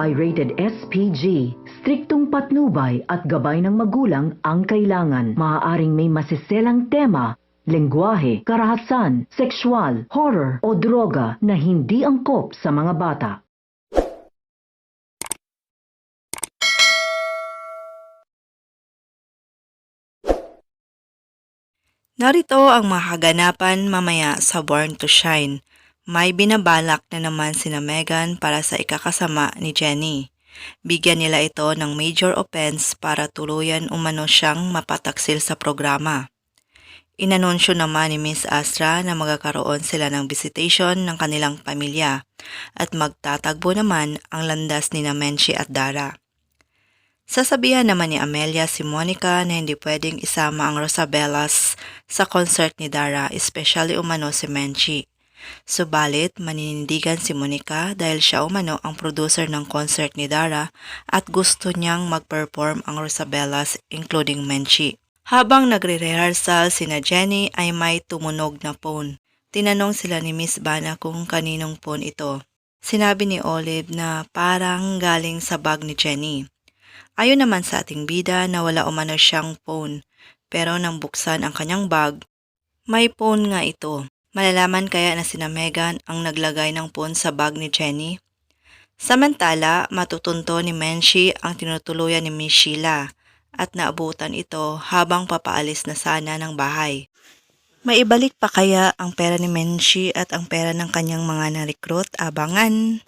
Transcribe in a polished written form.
ay rated SPG. Striktong patnubay at gabay ng magulang ang kailangan. Maaaring may masiselang tema, lengguwahe, karahasan, sexual, horror o droga na hindi angkop sa mga bata. Narito ang mga kaganapan mamaya sa Born to Shine. May binabalak na naman sina Megan para sa ikakasama ni Jenny. Bigyan nila ito ng major offense para tuluyan umano siyang mapataksil sa programa. Inanunsyo naman ni Miss Astra na magkakaroon sila ng visitation ng kanilang pamilya at magtatagbo naman ang landas ni Menchie at Dara. Sasabihan naman ni Amelia si Monica na hindi pwedeng isama ang Rosabellas sa concert ni Dara, especially umano si Menchie. Subalit, maninindigan si Monica dahil siya umano ang producer ng concert ni Dara at gusto niyang mag-perform ang Rosabellas including Menchie. Habang nagre-rehearsal sina Jenny ay may tumunog na phone. Tinanong sila ni Miss Bana kung kaninong phone ito. Sinabi ni Olive na parang galing sa bag ni Jenny. Ayon naman sa ating bida na wala umano siyang phone, pero nang buksan ang kanyang bag, may phone nga ito. Malalaman kaya na sina Megan ang naglagay ng phone sa bag ni Jenny? Samantala, matutunto ni Menchie ang tinutuluyan ni Miss Sheila at naabutan ito habang papaalis na sana ng bahay. Maibalik pa kaya ang pera ni Menchie at ang pera ng kanyang mga na-recruit? Abangan!